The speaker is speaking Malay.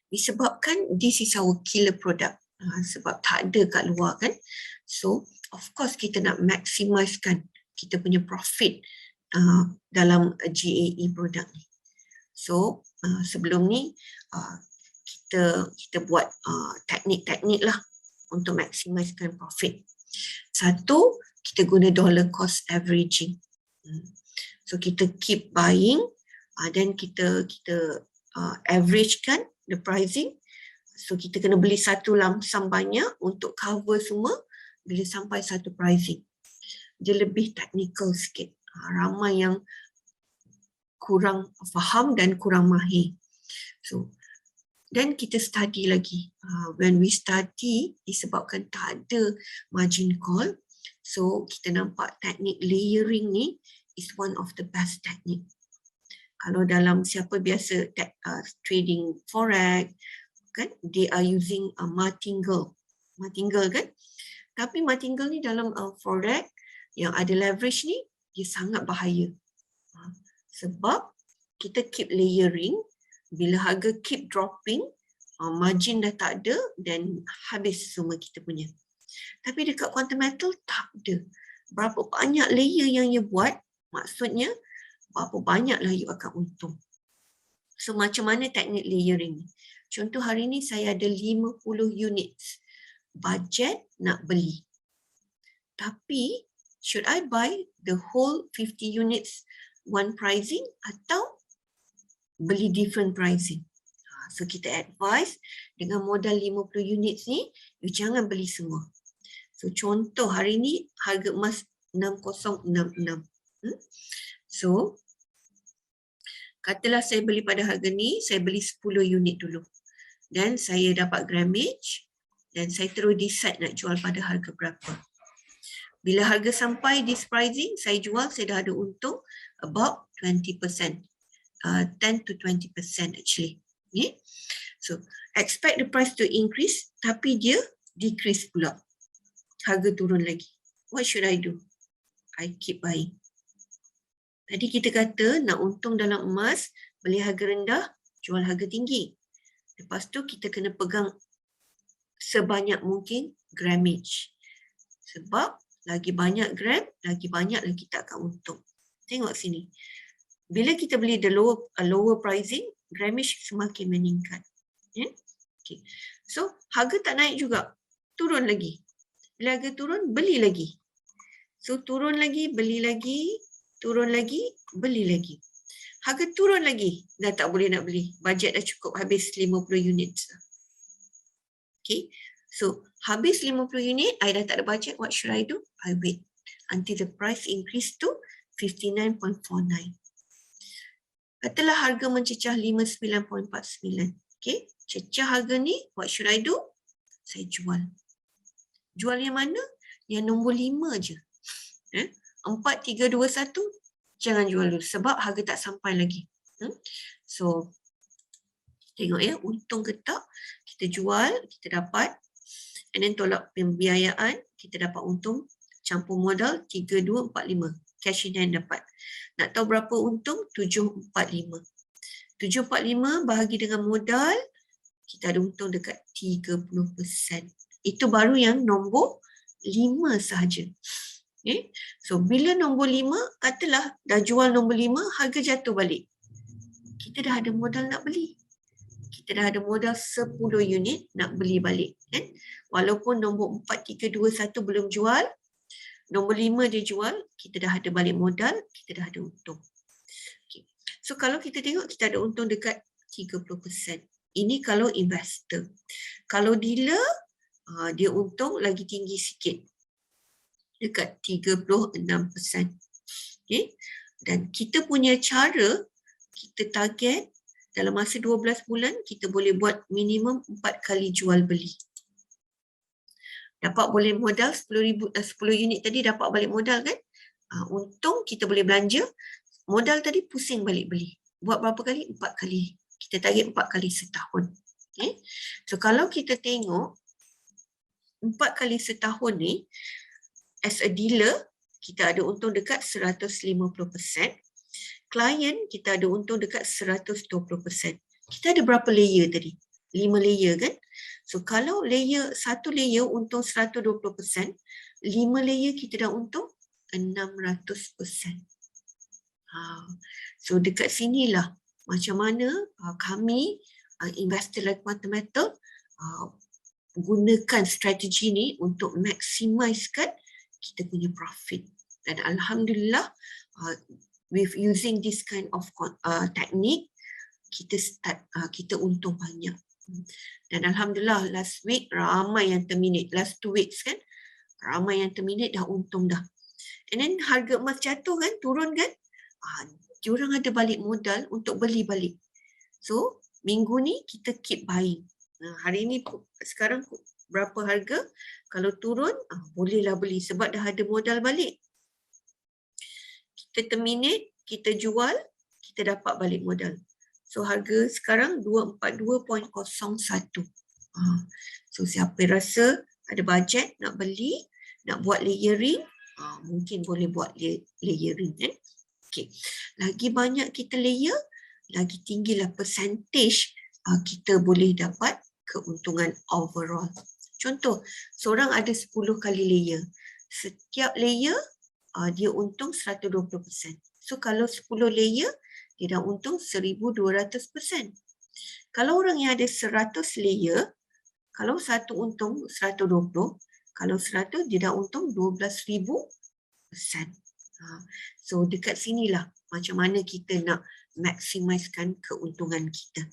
Disebabkan this is our killer product. Sebab tak ada kat luar kan. So, of course kita nak maximiskan kita punya profit dalam GAE produk ni. So, sebelum ni kita buat teknik-teknik lah untuk maximiskan profit. Satu, kita guna dollar cost averaging. So kita keep buying dan kita average kan the pricing. So kita kena beli satu lamsam banyak untuk cover semua bila sampai satu pricing. Dia lebih technical sikit. Ramai yang kurang faham dan kurang mahir. So dan kita study lagi. When we study, disebabkan tak ada margin call, so kita nampak teknik layering ni is one of the best teknik. Kalau dalam siapa biasa trading forex, kan, they are using martingale kan. Tapi martingale ni dalam forex yang ada leverage ni, dia sangat bahaya. Sebab kita keep layering. Bila harga keep dropping, margin dah tak ada dan habis semua kita punya. Tapi dekat quantum metal tak ada. Berapa banyak layer yang you buat, maksudnya berapa banyaklah you akan untung. So macam mana teknik layering ni? Contoh hari ni saya ada 50 unit. Budget nak beli. Tapi should I buy the whole 50 units one pricing atau beli different pricing? So kita advise dengan modal 50 units ni, you jangan beli semua. So contoh hari ni harga emas 6066. So katalah saya beli pada harga ni, saya beli 10 unit dulu. Dan saya dapat grammage dan saya terus decide nak jual pada harga berapa. Bila harga sampai this pricing, saya jual, saya dah ada untung about 20%. 10 to 20% actually. Okay? So, expect the price to increase tapi dia decrease pula. Harga turun lagi. What should I do? I keep buying. Tadi kita kata nak untung dalam emas, beli harga rendah, jual harga tinggi. Lepas tu kita kena pegang sebanyak mungkin grammage. Sebab lagi banyak gram, lagi banyak lagi kita akan untung. Tengok sini. Bila kita beli the lower pricing, grammage semakin meningkat. Yeah? Okay. So, harga tak naik juga. Turun lagi. Bila harga turun, beli lagi. So, turun lagi, beli lagi. Turun lagi, beli lagi. Harga turun lagi. Dah tak boleh nak beli. Bajet dah cukup habis 50 unit. Okay. So, habis 50 unit, I dah tak ada bajet. What should I do? I wait until the price increase to 59.49. Katalah harga mencecah 59.49. Okay. Cecah harga ni, what should I do? Saya jual. Jual yang mana? Yang nombor 5 je. 4, 3, 2, 1. Jangan jual dulu sebab harga tak sampai lagi. So, tengok ya, untung ke tak? Kita jual, kita dapat. And then tolak pembiayaan, kita dapat untung. Campur modal 3, 2, 4, 5. Cash in hand dapat. Nak tahu berapa untung? 745. 745 bahagi dengan modal, kita ada untung dekat 30%. Itu baru yang nombor 5 sahaja. Okay. So, bila nombor 5, katalah dah jual nombor 5, harga jatuh balik. Kita dah ada modal nak beli. Kita dah ada modal 10 unit nak beli balik. Kan? Walaupun nombor 4, 3, 2, 1 belum jual, nombor 5 dia jual, kita dah ada balik modal, kita dah ada untung. Okay. So kalau kita tengok, kita ada untung dekat 30%. Ini kalau investor. Kalau dealer, dia untung lagi tinggi sikit. Dekat 36%. Okay. Dan kita punya cara, kita target dalam masa 12 bulan, kita boleh buat minimum 4 kali jual beli. Dapat boleh modal 10 unit tadi dapat balik modal kan. Untung kita boleh belanja. Modal tadi pusing balik beli. Buat berapa kali? 4 kali. Kita target 4 kali setahun. Okay. So kalau kita tengok 4 kali setahun ni, as a dealer, kita ada untung dekat 150%. Klien kita ada untung dekat 120%. Kita ada berapa layer tadi? 5 layer kan. So kalau satu layer untung 120%, 5 layer kita dah untung 600%. So dekat sinilah macam mana kami investor like mata-mata gunakan strategi ni untuk maximizekan kita punya profit. Dan alhamdulillah with using this kind of teknik, kita untung banyak. Dan alhamdulillah last week ramai yang terminate, last 2 weeks kan, ramai yang terminate dah untung dah. And then harga emas jatuh kan, turun kan, diorang ada balik modal untuk beli balik. So minggu ni kita keep buying. Hari ni sekarang berapa harga, kalau turun bolehlah beli sebab dah ada modal balik. Kita terminate, kita jual, kita dapat balik modal. So harga sekarang 242.01. So siapa rasa ada bajet nak beli, nak buat layering, mungkin boleh buat layering kan. Okay. Lagi banyak kita layer, lagi tinggilah percentage kita boleh dapat keuntungan overall. Contoh, seorang ada 10 kali layer. Setiap layer dia untung 120%. So kalau 10 layer, dia dah untung 1200%. Kalau orang yang ada 100 layer, kalau satu untung 120, kalau 100 dia dah untung 12,000%. So dekat sinilah macam mana kita nak maksimiskan keuntungan kita.